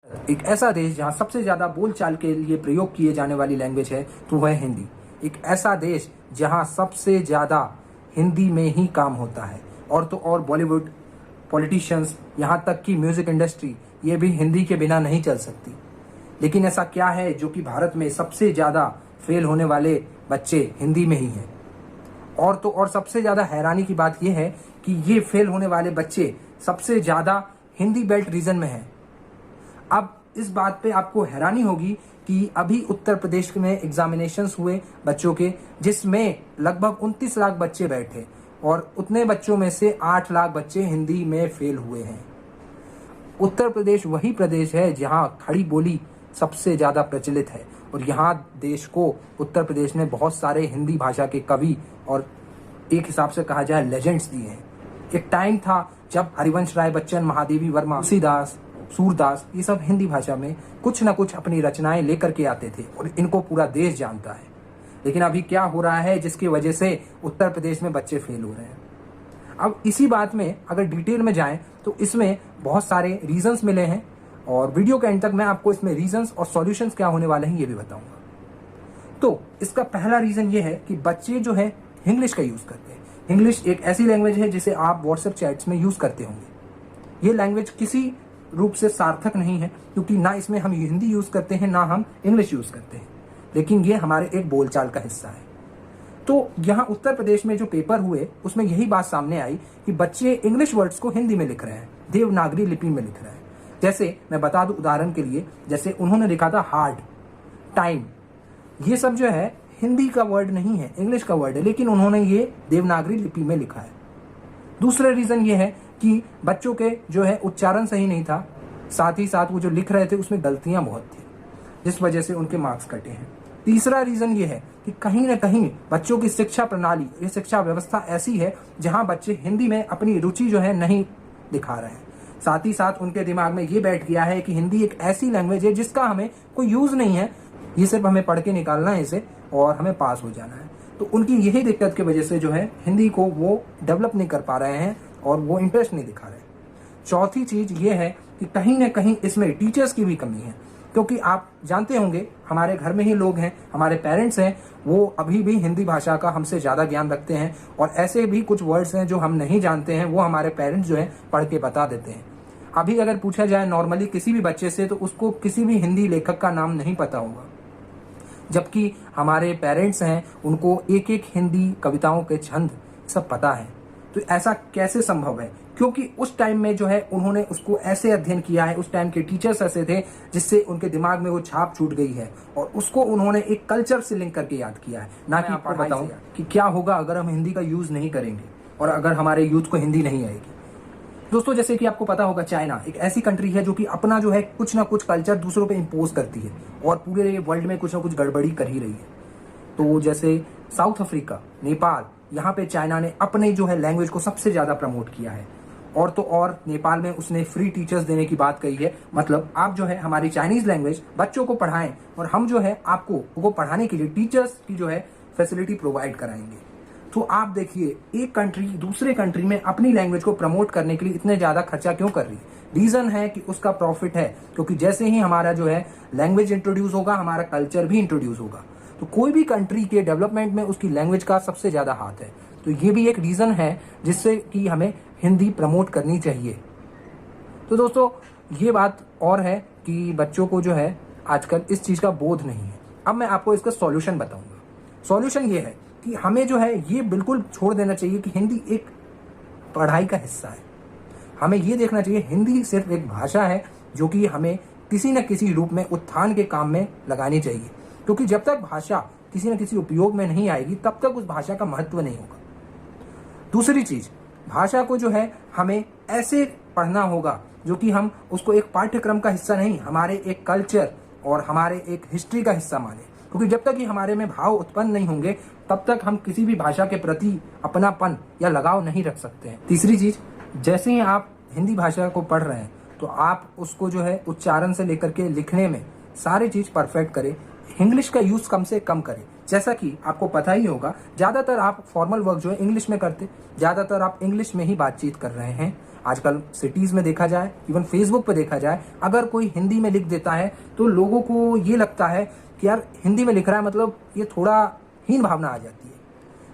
एक ऐसा देश जहां सबसे ज्यादा बोलचाल के लिए प्रयोग किए जाने वाली लैंग्वेज है तो वह हिंदी। एक ऐसा देश जहां सबसे ज्यादा हिंदी में ही काम होता है और तो और बॉलीवुड, पॉलिटिशियंस, यहाँ तक कि म्यूजिक इंडस्ट्री ये भी हिंदी के बिना नहीं चल सकती। लेकिन ऐसा क्या है जो कि भारत में सबसे ज्यादा फेल होने वाले बच्चे हिंदी में ही हैं। और तो और सबसे ज्यादा हैरानी की बात यह है कि ये फेल होने वाले बच्चे सबसे ज्यादा हिंदी बेल्ट रीजन में हैं। अब इस बात पे आपको हैरानी होगी कि अभी उत्तर प्रदेश में एग्जामिनेशंस हुए बच्चों के, जिसमें लगभग 29 लाख बच्चे बैठे और उतने बच्चों में से 8 लाख बच्चे हिंदी में फेल हुए हैं। उत्तर प्रदेश वही प्रदेश है जहां खड़ी बोली सबसे ज्यादा प्रचलित है और यहाँ देश को उत्तर प्रदेश ने बहुत सारे हिंदी भाषा के कवि और एक हिसाब से कहा जाए लेजेंड्स दिए हैं। एक टाइम था जब हरिवंश राय बच्चन, महादेवी वर्मा, तुलसीदास, सूरदास ये सब हिंदी भाषा में कुछ न कुछ अपनी रचनाएं लेकर के आते थे और इनको पूरा देश जानता है। लेकिन अभी क्या हो रहा है जिसकी वजह से उत्तर प्रदेश में बच्चे फेल हो रहे हैं। अब इसी बात में अगर डिटेल में जाएं तो इसमें बहुत सारे रीजंस मिले हैं और वीडियो के एंड तक मैं आपको इसमें रीजंस और सॉल्यूशंस क्या होने वाले हैं ये भी बताऊंगा। तो इसका पहला रीजन ये है कि बच्चे जो है इंग्लिश का यूज करते हैं। इंग्लिश एक ऐसी लैंग्वेज है जिसे आप व्हाट्सएप चैट्स में यूज करते होंगे। ये लैंग्वेज किसी रूप से सार्थक नहीं है क्योंकि ना इसमें हम हिंदी यूज करते हैं ना हम इंग्लिश यूज करते हैं, लेकिन ये हमारे एक बोलचाल का हिस्सा है। तो यहाँ उत्तर प्रदेश में जो पेपर हुए उसमें यही बात सामने आई कि बच्चे इंग्लिश वर्ड्स को हिंदी में लिख रहे हैं, देवनागरी लिपि में लिख रहे हैं। जैसे मैं बता दूं उदाहरण के लिए, जैसे उन्होंने लिखा था हार्ड, टाइम, ये सब जो है हिंदी का वर्ड नहीं है, इंग्लिश का वर्ड है, लेकिन उन्होंने ये देवनागरी लिपि में लिखा है। दूसरा रीजन ये है कि बच्चों के जो है उच्चारण सही नहीं था, साथ ही साथ वो जो लिख रहे थे उसमें गलतियां बहुत थी, जिस वजह से उनके मार्क्स कटे हैं। तीसरा रीजन ये है कि कहीं ना कहीं बच्चों की शिक्षा प्रणाली, ये शिक्षा व्यवस्था ऐसी है जहां बच्चे हिंदी में अपनी रुचि जो है नहीं दिखा रहे हैं। साथ ही साथ उनके दिमाग में ये बैठ गया है कि हिंदी एक ऐसी लैंग्वेज है जिसका हमें कोई यूज नहीं है, ये सिर्फ हमें पढ़ के निकालना है इसे और हमें पास हो जाना है। तो उनकी यही दिक्कत की वजह से जो है हिंदी को वो डेवलप नहीं कर पा रहे हैं और वो इंटरेस्ट नहीं दिखा रहे। चौथी चीज ये है कि कहीं ना कहीं इसमें टीचर्स की भी कमी है, क्योंकि आप जानते होंगे हमारे घर में ही लोग हैं, हमारे पेरेंट्स हैं, वो अभी भी हिंदी भाषा का हमसे ज्यादा ज्ञान रखते हैं और ऐसे भी कुछ वर्ड्स हैं जो हम नहीं जानते हैं, वो हमारे पेरेंट्स जो है पढ़ के बता देते हैं। अभी अगर पूछा जाए नॉर्मली किसी भी बच्चे से तो उसको किसी भी हिंदी लेखक का नाम नहीं पता होगा, जबकि हमारे पेरेंट्स हैं उनको एक एक हिंदी कविताओं के छंद सब पता है। तो ऐसा कैसे संभव है? क्योंकि उस टाइम में जो है उन्होंने उसको ऐसे अध्ययन किया है, उस टाइम के टीचर्स ऐसे थे जिससे उनके दिमाग में वो छाप छूट गई है और उसको उन्होंने एक कल्चर से लिंक करके याद किया है। ना कि आपको बताऊं कि क्या होगा अगर हम हिंदी का यूज नहीं करेंगे और अगर हमारे यूथ को हिंदी नहीं आएगी। दोस्तों, जैसे कि आपको पता होगा चाइना एक ऐसी कंट्री है जो कि अपना जो है कुछ ना कुछ कल्चर दूसरों पे इम्पोज करती है और पूरे वर्ल्ड में कुछ ना कुछ गड़बड़ी कर ही रही है। तो जैसे साउथ अफ्रीका, नेपाल, यहाँ पे चाइना ने अपने जो है लैंग्वेज को सबसे ज्यादा प्रमोट किया है और तो और नेपाल में उसने फ्री टीचर्स देने की बात कही है। मतलब आप जो है हमारी चाइनीज लैंग्वेज बच्चों को पढ़ाएं और हम जो है आपको वो पढ़ाने के लिए टीचर्स की जो है फैसिलिटी प्रोवाइड कराएंगे। तो आप देखिए एक कंट्री दूसरे कंट्री में अपनी लैंग्वेज को प्रमोट करने के लिए इतने ज्यादा खर्चा क्यों कर रही है? रीजन है कि उसका प्रॉफिट है, क्योंकि जैसे ही हमारा जो है लैंग्वेज इंट्रोड्यूस होगा हमारा कल्चर भी इंट्रोड्यूस होगा। तो कोई भी कंट्री के डेवलपमेंट में उसकी लैंग्वेज का सबसे ज्यादा हाथ है। तो ये भी एक रीजन है जिससे कि हमें हिंदी प्रमोट करनी चाहिए। तो दोस्तों, ये बात और है कि बच्चों को जो है आजकल इस चीज का बोध नहीं है। अब मैं आपको इसका सॉल्यूशन बताऊंगा। सॉल्यूशन ये है कि हमें जो है ये बिल्कुल छोड़ देना चाहिए कि हिंदी एक पढ़ाई का हिस्सा है। हमें ये देखना चाहिए हिंदी सिर्फ एक भाषा है जो कि हमें किसी न किसी रूप में उत्थान के काम में लगानी चाहिए, क्योंकि जब तक भाषा किसी न किसी उपयोग में नहीं आएगी तब तक उस भाषा का महत्व नहीं होगा। दूसरी चीज, भाषा को जो है हमें ऐसे पढ़ना होगा जो कि हम उसको एक पाठ्यक्रम का हिस्सा नहीं, हमारे एक कल्चर और हमारे एक हिस्ट्री का हिस्सा माने, क्योंकि जब तक ये हमारे में भाव उत्पन्न नहीं होंगे तब तक हम किसी भी भाषा के प्रति अपनापन या लगाव नहीं रख सकते हैं। तीसरी चीज, जैसे ही आप हिंदी भाषा को पढ़ रहे हैं तो आप उसको जो है उच्चारण से लेकर के लिखने में सारी चीज परफेक्ट करें। इंग्लिश का यूज कम से कम करें। जैसा कि आपको पता ही होगा ज्यादातर आप फॉर्मल वर्क जो है इंग्लिश में करते, ज्यादातर आप इंग्लिश में ही बातचीत कर रहे हैं। आजकल सिटीज़ में देखा जाए, इवन फेसबुक पे देखा जाए, अगर कोई हिंदी में लिख देता है तो लोगों को ये लगता है कि यार हिंदी में लिख रहा है मतलब ये थोड़ा हीन भावना आ जाती है,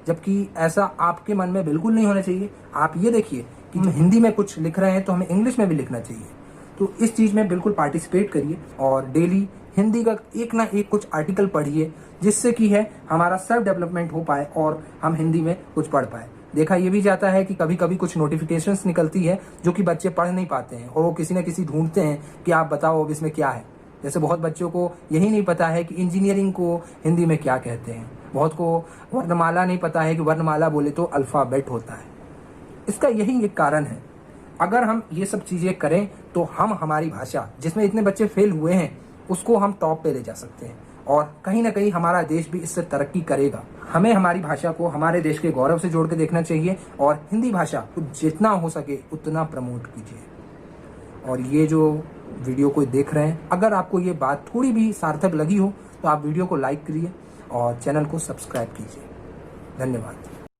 जबकि ऐसा आपके मन में बिल्कुल नहीं होना चाहिए। आप ये देखिए कि जो हिंदी में कुछ लिख रहे हैं तो हमें इंग्लिश में भी लिखना चाहिए। तो इस चीज़ में बिल्कुल पार्टिसिपेट करिए और डेली हिंदी का एक ना एक कुछ आर्टिकल पढ़िए, जिससे कि है हमारा सेल्फ डेवलपमेंट हो पाए और हम हिंदी में कुछ पढ़ पाए। देखा ये भी जाता है कि कभी कभी कुछ नोटिफिकेशंस निकलती है जो कि बच्चे पढ़ नहीं पाते हैं और वो किसी न किसी ढूंढते हैं कि आप बताओ अब इसमें क्या है। जैसे बहुत बच्चों को यही नहीं पता है कि इंजीनियरिंग को हिंदी में क्या कहते हैं, बहुत को वर्णमाला नहीं पता है कि वर्णमाला बोले तो अल्फ़ाबेट होता है। इसका यही एक कारण है। अगर हम ये सब चीज़ें करें तो हम हमारी भाषा, जिसमें इतने बच्चे फेल हुए हैं, उसको हम टॉप पे ले जा सकते हैं और कहीं ना कहीं हमारा देश भी इससे तरक्की करेगा। हमें हमारी भाषा को हमारे देश के गौरव से जोड़ के देखना चाहिए और हिंदी भाषा को जितना हो सके उतना प्रमोट कीजिए। और ये जो वीडियो को देख रहे हैं, अगर आपको ये बात थोड़ी भी सार्थक लगी हो तो आप वीडियो को लाइक करिए और चैनल को सब्सक्राइब कीजिए। धन्यवाद।